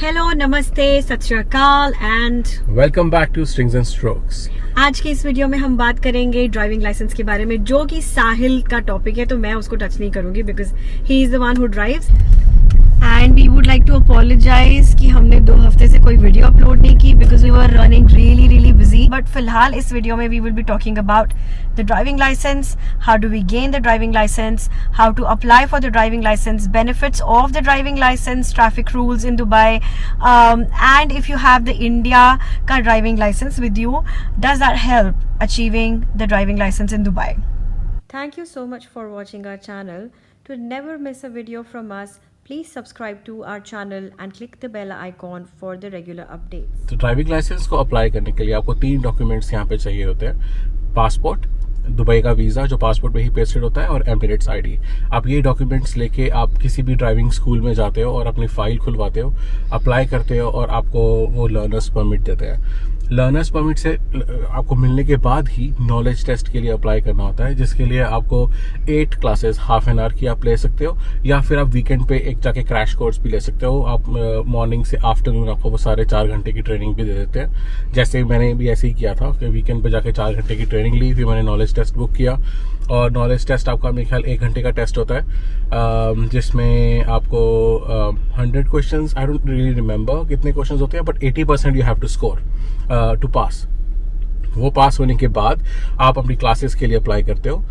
Hello, नमस्ते, सत श्री अकाल and welcome back two strings and strokes. आज के इस वीडियो में हम बात करेंगे ड्राइविंग लाइसेंस के बारे में, जो कि साहिल का टॉपिक है, तो मैं उसको टच नहीं करूंगी because he is the one who drives. And we would like to apologize कि हमने 2 हफ्ते से कोई वीडियो अपलोड नहीं की because we were running really busy. But फिलहाल इस वीडियो में we will be talking about the driving license, how do we gain the driving license, how to apply for the driving license, benefits of the driving license, traffic rules in Dubai, and if you have the India ka driving license with you, does that help achieving the driving license in Dubai? Thank you so much for watching our channel. To never miss a video from us, please subscribe to our channel and click the bell icon for the regular updates. तो driving licence को apply करने के लिए आपको 3 documents यहाँ पे चाहिए होते हैं। पासपोर्ट, दुबई का वीज़ा जो पासपोर्ट में ही पेस्टेड होता है, और एमिरेट्स आईडी। आप ये डॉक्यूमेंट्स लेके आप किसी भी ड्राइविंग स्कूल में जाते हो और अपनी फ़ाइल खुलवाते हो, अप्लाई करते हो और आपको वो लर्नर्स परमिट देते हैं। लर्नर्स परमिट से आपको मिलने के बाद ही नॉलेज टेस्ट के लिए अप्लाई करना होता है, जिसके लिए आपको 8 क्लासेस हाफ एन आवर की आप ले सकते हो, या फिर आप वीकेंड पे एक जाके क्रैश कोर्स भी ले सकते हो। आप मॉर्निंग से आफ्टरनून आपको वो सारे 4 घंटे की ट्रेनिंग भी दे देते हैं। जैसे मैंने भी ऐसे ही किया था कि वीकेंड पे जाके 4 घंटे की ट्रेनिंग ली, फिर मैंने नॉलेज टेस्ट बुक किया। और नॉलेज टेस्ट आपका मेरे ख्याल 1 घंटे का टेस्ट होता है, जिसमें आपको 100 questions, I don't really remember कितने क्वेश्चंस होते हैं, but 80% you have to score to pass. वो पास होने के बाद आप अपनी क्लासेस के लिए अप्लाई करते हो।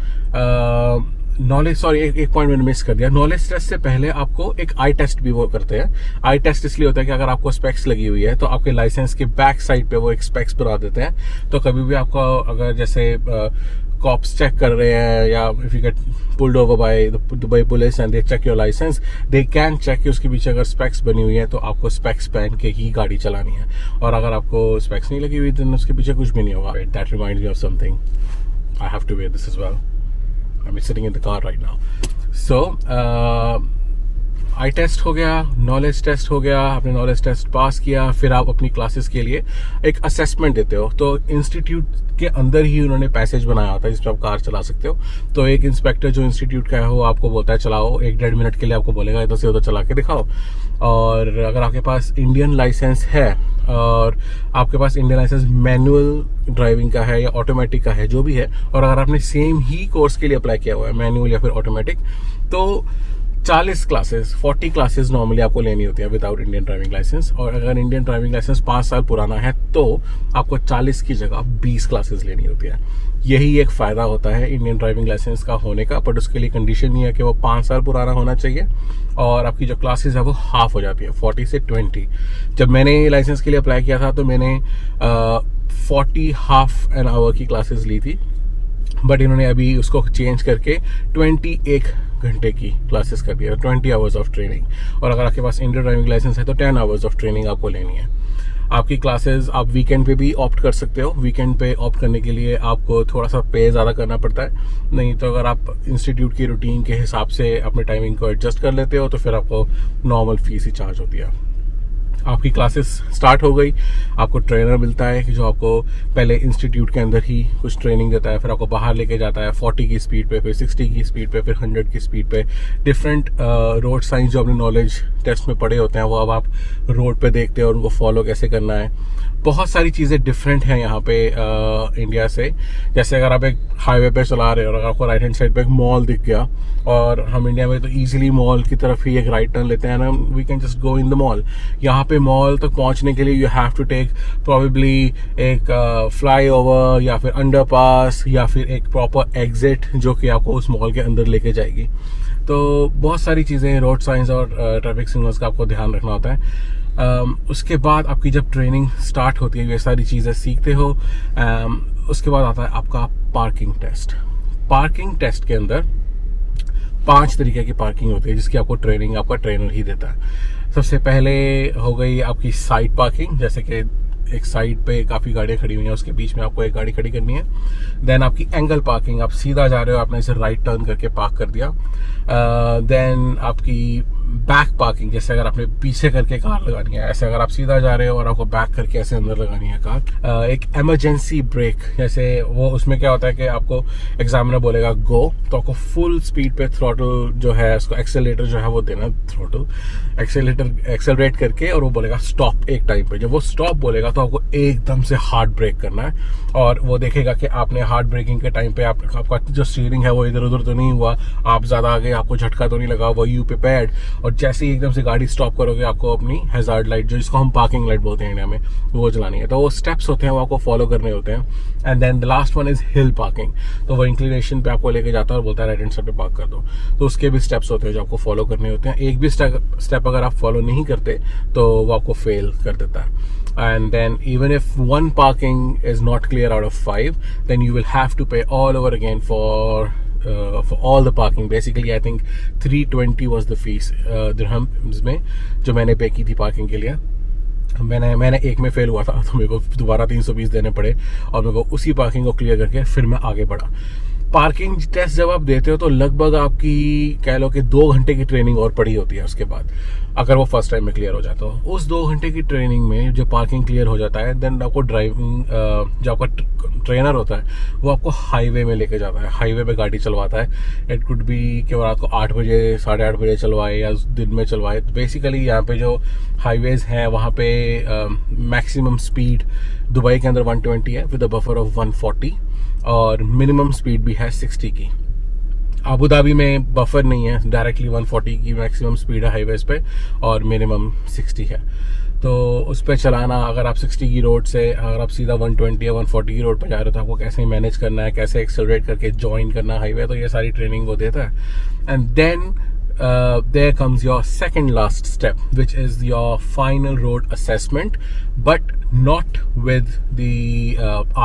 नॉलेज एक पॉइंट मैंने मिस कर दिया। नॉलेज टेस्ट से पहले आपको एक आई टेस्ट भी वो करते हैं। आई टेस्ट इसलिए होता है कि अगर आपको स्पेक्स लगी हुई है तो आपके लाइसेंस के बैक साइड पे वो एक स्पेक्स बना देते हैं। तो कभी भी आपको अगर जैसे कॉप्स चेक कर रहे हैं, या if you get pulled over by the Dubai police and they check your license, they can check कि उसके पीछे अगर स्पेक्स बनी हुई है तो आपको स्पेक्स पहन के ही गाड़ी चलानी है। और अगर आपको स्पेक्स नहीं लगी हुई तो उसके पीछे कुछ भी नहीं होगा। That reminds me of something, I have to wear this as well. I'm sitting in the car right now. So, I test हो गया, नॉलेज टेस्ट हो गया, आपने नॉलेज टेस्ट पास किया, फिर आप अपनी क्लासेस के लिए एक असेसमेंट देते हो। तो इंस्टीट्यूट के अंदर ही उन्होंने पैसेज बनाया होता है जिस पर आप कार चला सकते हो। तो एक इंस्पेक्टर जो इंस्टीट्यूट का है वो आपको बोलता है चलाओ, 1-1.5 मिनट के लिए आपको बोलेगा इधर से उधर चला के दिखाओ। और अगर आपके पास इंडियन लाइसेंस है और आपके पास इंडियन लाइसेंस मैनुअल ड्राइविंग का है या ऑटोमेटिक का है, जो भी है, और अगर आपने सेम ही कोर्स के लिए अप्लाई किया हुआ है, मैनुअल या फिर ऑटोमेटिक, तो 40 क्लासेस 40 क्लासेस नॉर्मली आपको लेनी होती है विदाउट इंडियन ड्राइविंग लाइसेंस। और अगर इंडियन ड्राइविंग लाइसेंस 5 साल पुराना है तो आपको 40 की जगह 20 क्लासेस लेनी होती है। यही एक फ़ायदा होता है इंडियन ड्राइविंग लाइसेंस का होने का, बट उसके लिए कंडीशन नहीं है कि वो 5 साल पुराना होना चाहिए, और आपकी जो क्लासेस है वो हाफ हो जाती है, 40 से 20। जब मैंने लाइसेंस के लिए अप्लाई किया था तो मैंने 40 हाफ एन आवर की क्लासेस ली थी, बट इन्होंने अभी उसको चेंज करके 21 घंटे की क्लासेस कर दिया, 20 आवर्स ऑफ ट्रेनिंग। और अगर आपके पास इंडियन ड्राइविंग लाइसेंस है तो 10 आवर्स ऑफ ट्रेनिंग आपको लेनी है। आपकी क्लासेस आप वीकेंड पे भी ऑप्ट कर सकते हो। वीकेंड पे ऑप्ट करने के लिए आपको थोड़ा सा पे ज़्यादा करना पड़ता है, नहीं तो अगर आप इंस्टीट्यूट की रूटीन के हिसाब से अपने टाइमिंग को एडजस्ट कर लेते हो तो फिर आपको नॉर्मल फीस ही चार्ज होती है। आपकी क्लासेस स्टार्ट हो गई, आपको ट्रेनर मिलता है कि जो आपको पहले इंस्टीट्यूट के अंदर ही कुछ ट्रेनिंग देता है, फिर आपको बाहर लेके जाता है 40 की स्पीड पे, फिर 60 की स्पीड पे, फिर 100 की स्पीड पे। डिफरेंट रोड साइंस जो अपने नॉलेज टेस्ट में पढ़े होते हैं वो अब आप रोड पे देखते हो और उनको फॉलो कैसे करना है। बहुत सारी चीज़ें डिफरेंट हैं यहाँ पे इंडिया से। जैसे अगर आप एक हाईवे पे चला रहे हो और अगर आपको राइट हैंड साइड पे एक मॉल दिख गया, और हम इंडिया में तो इजीली मॉल की तरफ ही एक राइट टर्न लेते हैं ना, we can just go in the mall. यहाँ पे मॉल तक पहुँचने के लिए you have to take probably एक फ्लाई ओवर या फिर अंडरपास या फिर एक प्रॉपर एग्जिट जो कि आपको उस मॉल के अंदर लेके जाएगी। तो बहुत सारी चीज़ें, रोड साइंस और ट्रैफिक सिग्नल्स का आपको ध्यान रखना होता है। उसके बाद आपकी जब ट्रेनिंग स्टार्ट होती है, ये सारी चीज़ें सीखते हो। उसके बाद आता है आपका पार्किंग टेस्ट। पार्किंग टेस्ट के अंदर 5 तरीके की पार्किंग होती है जिसकी आपको ट्रेनिंग आपका ट्रेनर ही देता है। सबसे पहले हो गई आपकी साइड पार्किंग, जैसे कि एक साइड पे काफ़ी गाड़ियाँ खड़ी हुई हैं, उसके बीच में आपको एक गाड़ी खड़ी करनी है। देन आपकी एंगल पार्किंग, आप सीधा जा रहे हो, आपने इसे राइट टर्न करके पार्क कर दिया। देन आपकी बैक पार्किंग, जैसे अगर आपने पीछे करके कार लगानी है, ऐसे अगर आप सीधा जा रहे हो और आपको बैक करके ऐसे अंदर लगानी है कार, एक इमरजेंसी ब्रेक, जैसे वो उसमें क्या होता है कि आपको एग्जामिनर बोलेगा गो, तो आपको फुल स्पीड पे थ्रॉटल जो है उसको एक्सेलरेटर जो है वो देना, थ्रॉटल एक्सेलरेट करके, और वो बोलेगा स्टॉप एक टाइम पे। जब वो स्टॉप बोलेगा तो आपको एकदम से हार्ड ब्रेक करना है, और वो देखेगा कि आपने हार्ड ब्रेकिंग के टाइम पे आपका जो स्टीयरिंग है वो इधर उधर तो नहीं हुआ, आप ज्यादा आगे आपको झटका तो नहीं लगा, वो यू प्रिपेयर्ड। और जैसे ही एकदम से गाड़ी स्टॉप करोगे आपको अपनी हैजार्ड लाइट, जो जिसको हम पार्किंग लाइट बोलते हैं इंडिया में, वो जलानी है। तो वो स्टेप्स होते हैं वो आपको फॉलो करने होते हैं। And then the last one is hill parking, तो वो इंक्लिनेशन पे आपको लेके जाता है और बोलता है राइट हैंड साइड पे पार्क कर दो। तो उसके भी स्टेप्स होते हैं जो आपको फॉलो करने होते हैं। एक भी स्टेप अगर आप फॉलो नहीं करते तो वो आपको फेल कर देता है। And then even if one parking is not clear out of 5, then you will have to pay all over again for all the parking. Basically I think 320 was the fees dirhams में जो मैंने पे की थी parking के लिए। मैंने एक में फेल हुआ था तो मेरे को दोबारा 320 देने पड़े, और मेरे को उसी पार्किंग को क्लियर करके फिर मैं आगे बढ़ा। पार्किंग टेस्ट जब आप देते हो तो लगभग आपकी कह लो कि 2 घंटे की ट्रेनिंग और पड़ी होती है उसके बाद, अगर वो फर्स्ट टाइम में क्लियर हो जाता है। उस 2 घंटे की ट्रेनिंग में जो पार्किंग क्लियर हो जाता है, देन आपको ड्राइविंग जो आपका ट्रेनर होता है वो आपको हाईवे में लेके जाता है, हाईवे पे गाड़ी चलवाता है। इट कुड बी कि वो रात को 8 बजे 8:30 बजे चलवाए या दिन में चलवाए। तो बेसिकली यहाँ पे जो हाईवेज हैं वहाँ पे मैक्सिमम स्पीड दुबई के अंदर 120 है विद अ बफर ऑफ 140, और मिनिमम स्पीड भी है 60 की। अबू धाबी में बफर नहीं है, डायरेक्टली 140 की मैक्सिमम स्पीड है हाईवेज पे, और मिनिमम 60 है। तो उस पर चलाना, अगर आप 60 की रोड से अगर आप सीधा 120 या 140 की रोड पर जा रहे हो तो आपको कैसे मैनेज करना है, कैसे एक्सेलरेट करके ज्वाइन करना है हाईवे, तो ये सारी ट्रेनिंग वो देता है। And then there comes your second last step, which is your final road assessment, but not with the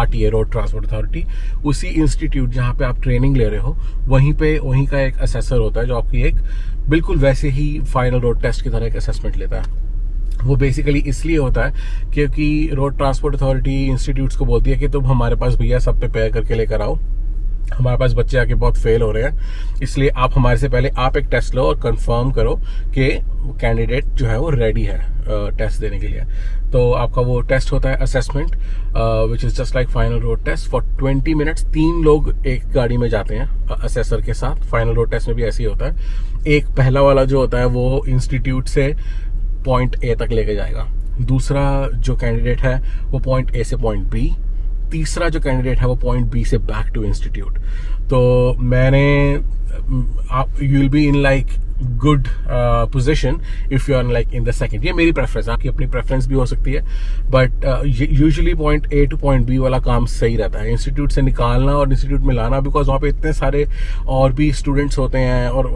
RTA, Road Transport Authority। उसी इंस्टीट्यूट जहाँ पे आप ट्रेनिंग ले रहे हो वहीं का एक असेसर होता है जो आपकी एक बिल्कुल वैसे ही फाइनल रोड टेस्ट की तरह एक असेसमेंट लेता है। वो बेसिकली इसलिए होता है क्योंकि रोड ट्रांसपोर्ट अथॉरिटी इंस्टीट्यूट्स को बोलती है कि तुम हमारे पास भैया सब प्रिपेयर करके लेकर आओ, हमारे पास बच्चे आके बहुत फेल हो रहे हैं, इसलिए आप हमारे से पहले आप एक टेस्ट लो और कंफर्म करो कि कैंडिडेट जो है वो रेडी है टेस्ट देने के लिए। तो आपका वो टेस्ट होता है assessment, which is just like final road test for 20 minutes. 3 लोग एक गाड़ी में जाते हैं असेसर के साथ। फाइनल रोड टेस्ट में भी ऐसे ही होता है। एक पहला वाला जो होता है वो इंस्टीट्यूट से पॉइंट ए तक लेके जाएगा, दूसरा जो कैंडिडेट है वो पॉइंट ए से पॉइंट बी, तीसरा जो कैंडिडेट है वो पॉइंट बी से बैक टू इंस्टीट्यूट। तो you will be in like good position if you are like in the second. ये मेरी प्रेफरेंस है, आपकी अपनी प्रेफरेंस भी हो सकती है, but usually point A to point B वाला काम सही रहता है, इंस्टीट्यूट से निकालना और इंस्टीट्यूट में लाना, बिकॉज वहाँ पे इतने सारे और भी स्टूडेंट्स होते हैं और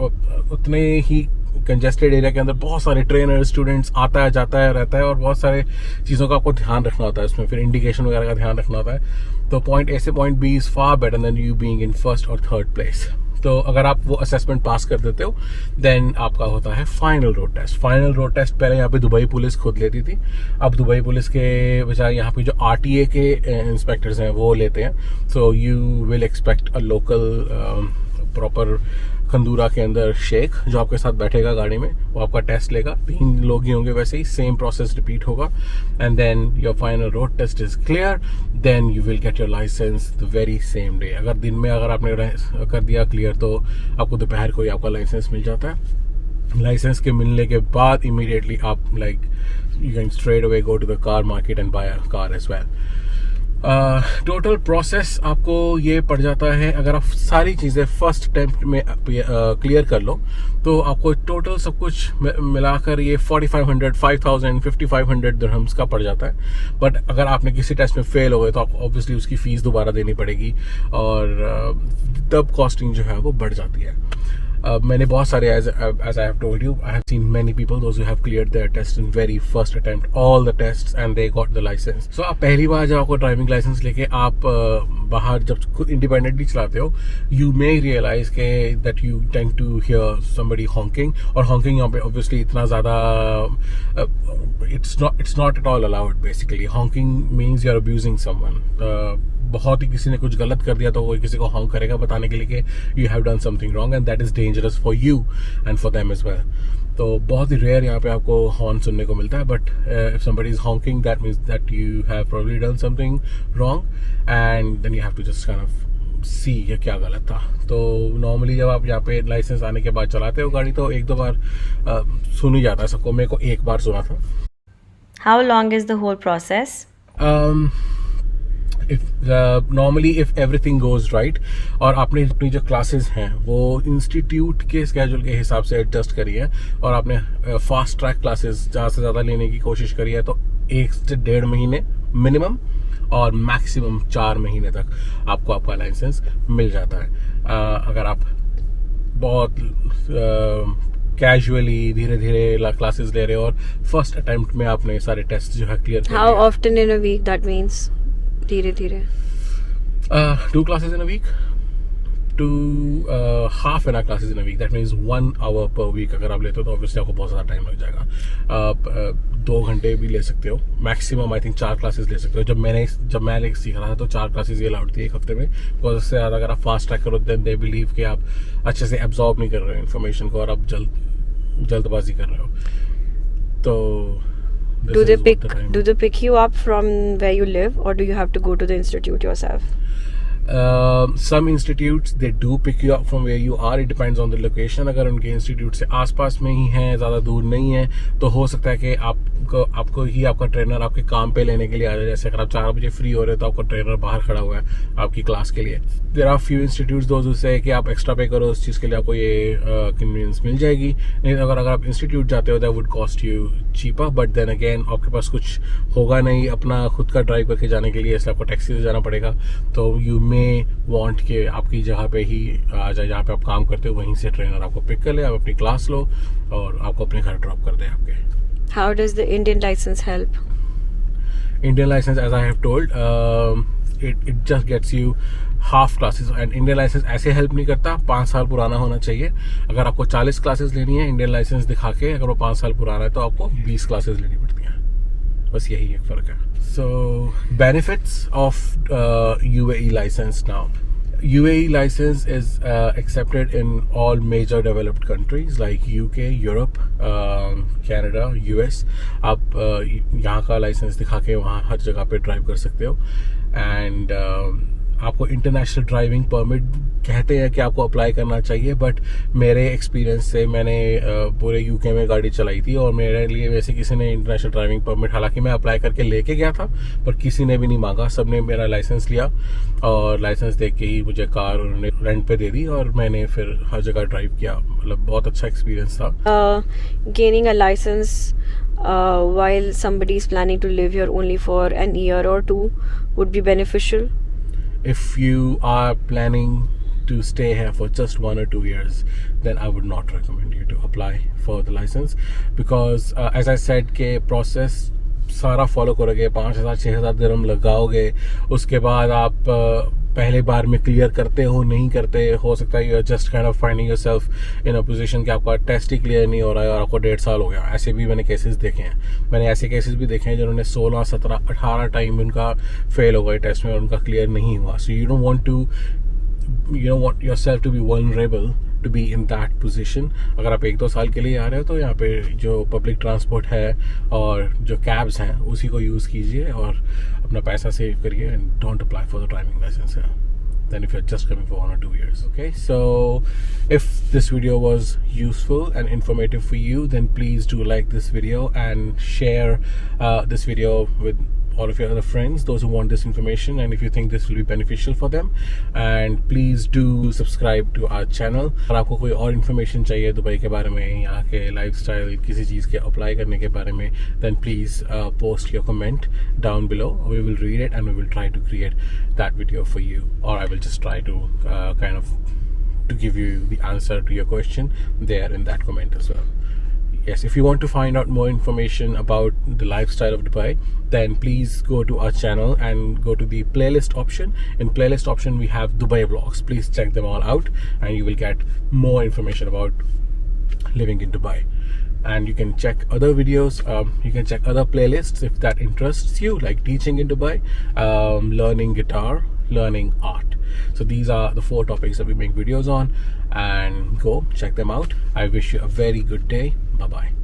उतने ही कंजेस्टेड एरिया के अंदर बहुत सारे ट्रेनर स्टूडेंट्स आता है जाता है रहता है, और बहुत सारे चीज़ों का आपको ध्यान रखना होता है उसमें, फिर इंडिकेशन वगैरह का ध्यान रखना होता है। तो पॉइंट ए से point B is far better than you being in first और थर्ड प्लेस। तो अगर आप वो असेसमेंट पास कर देते हो देन आपका होता है final road test. Final road test पहले यहाँ पे दुबई पुलिस खुद लेती थी, अब दुबई पुलिस के बजाय यहाँ पे जो RTA के इंस्पेक्टर्स हैं वो लेते हैं। So you will expect a local proper खंदूरा के अंदर शेख जो आपके साथ बैठेगा गाड़ी में, वो आपका टेस्ट लेगा। 3 लोग ही होंगे, वैसे ही सेम प्रोसेस रिपीट होगा। And then your final road test is clear, then you will get your license the very same day. अगर दिन में अगर आपने कर दिया क्लियर तो आपको दोपहर को ही आपका लाइसेंस मिल जाता है। लाइसेंस के मिलने के बाद इमीडिएटली आप like you can straight away go to the car market and buy a car as well. Total process आपको ये पड़ जाता है, अगर आप सारी चीज़ें फर्स्ट अटेम्प्ट में क्लियर कर लो तो आपको टोटल सब कुछ मिलाकर ये 4500, 5000, 5500 दिरहम्स का पड़ जाता है। बट अगर आपने किसी टेस्ट में फेल हो गए तो आपको ऑब्वियसली उसकी फीस दोबारा देनी पड़ेगी, और तब कॉस्टिंग जो है वो बढ़ जाती है। मैंने बहुत सारे as I have told you, I have seen many people those who have cleared their test in very first attempt, all the tests, and they got the license. So आप पहली बार जब आपको ड्राइविंग लाइसेंस लेके आप बाहर जब खुद independently चलाते हो, you may realize के that you tend to hear somebody honking, और honking यहाँ पे obviously इतना ज़्यादा it's not at all allowed basically. Honking means you're abusing someone. बहुत ही किसी ने कुछ गलत कर दिया तो कोई किसी को हॉन्क करेगा बताने के लिए कि you have done something wrong, and that is dangerous for you and for them as well. तो बहुत ही रेयर यहाँ पे आपको हॉर्न सुनने को मिलता है, but if somebody is honking that means that you have probably done something wrong and then you have to just kind of see ये क्या गलत था। तो नॉर्मली जब आप यहाँ पे लाइसेंस आने के बाद चलाते हो गाड़ी तो एक दो बार सुन ही जाता है सबको, मेरे को एक बार सुना था। How long is the whole process? Normally if everything goes right और आपने अपनी जो क्लासेस हैं वो इंस्टीट्यूट के स्केड्यूल के हिसाब से एडजस्ट करी है और आपने फास्ट ट्रैक क्लासेस ज़्यादा से ज़्यादा लेने की कोशिश करी है तो 1 से 1.5 महीने मिनिमम और मैक्सिमम 4 महीने तक आपको आपका लाइसेंस मिल जाता है। अगर आप बहुत कैजुअली धीरे धीरे क्लासेस ले रहे हो और फर्स्ट अटेम्प्ट में आपने सारे टेस्ट जो है क्लियर कर How often in a week that means? धीरे धीरे 2 classes in a week to half an hour classes in a week, that means 1 hour per week अगर आप लेते हो तो ऑब्वियसली आपको बहुत ज़्यादा टाइम लग जाएगा। आप 2 घंटे भी ले सकते हो, मैक्सिमम आई थिंक 4 क्लासेस ले सकते हो। जब मैं सीख रहा था तो 4 क्लासेस ये अलाउड थी एक हफ्ते में, बिकॉज उससे ज़्यादा अगर आप फास्ट ट्रैक करो देन दे बिलीव कि आप अच्छे से एब्जॉर्ब नहीं कर रहे हो इन्फॉर्मेशन को और आप जल्दबाजी कर रहे हो। तो Do they pick you up from where you live or do you have to go to the institute yourself? Some institutes they do pick you up from where you are. It depends on the location. अगर उनके institute से आसपास में ही है, ज़्यादा दूर नहीं है, तो हो सकता है कि आपको ही आपका ट्रेनर आपके काम पे लेने के लिए आ जाए। जैसे अगर आप 4 बजे फ्री हो रहे हो तो आपका ट्रेनर बाहर खड़ा हुआ है आपकी क्लास के लिए। देयर आर फ्यू इंस्टीट्यूट्स दोस्त से कि आप एक्स्ट्रा पे करो, उस चीज़ के लिए आपको ये कन्वीनियंस मिल जाएगी। नहीं तो अगर आप इंस्टीट्यूट जाते हो that would cost you cheaper, but then again आपके पास कुछ होगा नहीं अपना खुद का ड्राइव करके जाने के लिए, इसलिए आपको टैक्सी से जाना पड़ेगा। तो यू मे वांट के आपकी जगह पे ही आ जाए जहाँ पे आप काम करते हो, वहीं से ट्रेनर आपको पिक कर ले, आप अपनी क्लास लो और आपको अपने घर ड्रॉप कर दे आपके। How does the Indian license help? Indian license, as I have told, it just gets you half classes and Indian license ऐसे हेल्प नहीं करता। 5 साल पुराना होना चाहिए। अगर आपको 40 क्लासेस लेनी है इंडियन लाइसेंस दिखा के, अगर वो 5 साल पुराना है तो आपको 20 क्लासेस लेनी पड़ती हैं। बस यही एक फ़र्क है। So benefits of UAE license now. UAE license is accepted in all major developed countries like UK, Europe, Canada, US. आप यहाँ का लाइसेंस दिखा के वहाँ हर जगह पे ड्राइव कर सकते हो एंड आपको इंटरनेशनल ड्राइविंग परमिट कहते हैं कि आपको अप्लाई करना चाहिए, बट मेरे एक्सपीरियंस से मैंने पूरे यूके में गाड़ी चलाई थी और मेरे लिए वैसे किसी ने इंटरनेशनल ड्राइविंग परमिट, हालांकि मैं अप्लाई करके लेके गया था पर किसी ने भी नहीं मांगा। सबने मेरा लाइसेंस लिया और लाइसेंस देख के ही मुझे कार उन्होंने रेंट पे दे दी और मैंने फिर हर जगह ड्राइव किया। मतलब बहुत अच्छा एक्सपीरियंस था। Gaining a license while somebody is planning to live here only for an year or 2 would be beneficial. If you are planning to stay here for just 1 or 2 years, then I would not recommend you to apply for the license because as I said के process सारा follow करोगे, 5,000-6,000 दिरहम लगाओगे, उसके बाद आप पहले बार में clear करते हो नहीं करते, हो सकता है you are just kind of finding yourself in a position कि आपका टेस्ट ही क्लियर नहीं हो रहा है और आपको 1.5 साल हो गया। ऐसे भी मैंने केसेस देखे हैं। मैंने ऐसे केसेस भी देखे हैं जिन्होंने 16, 17, 18 टाइम उनका फेल हो गए टेस्ट में और उनका क्लियर नहीं हुआ। So you don't want yourself to be vulnerable to be in that position. अगर आप 1-2 साल के लिए आ रहे हो तो यहाँ पे जो पब्लिक ट्रांसपोर्ट है और जो कैब्स हैं उसी को यूज़ कीजिए और अपना पैसा सेव करिए and don't apply for the driving license then if you're just coming for 1 or 2 years. Okay, so if this video was useful and informative for you, then please do like this video and share this video with all of your other friends, those who want this information, and if you think this will be beneficial for them, and please do subscribe to our channel. अगर आपको कोई और information चाहिए Dubai के बारे में, यहाँ के lifestyle, किसी चीज़ के apply करने के बारे में, then please post your comment down below. We will read it and we will try to create that video for you, or I will just try to to give you the answer to your question there in that comment as well. Yes, if you want to find out more information about the lifestyle of Dubai, then please go to our channel and go to the playlist option. In playlist option, we have Dubai vlogs. Please check them all out and you will get more information about living in Dubai. And you can check other videos, you can check other playlists if that interests you, like teaching in Dubai, learning guitar, learning art. So these are the 4 topics that we make videos on, and go check them out. I wish you a very good day. Bye bye.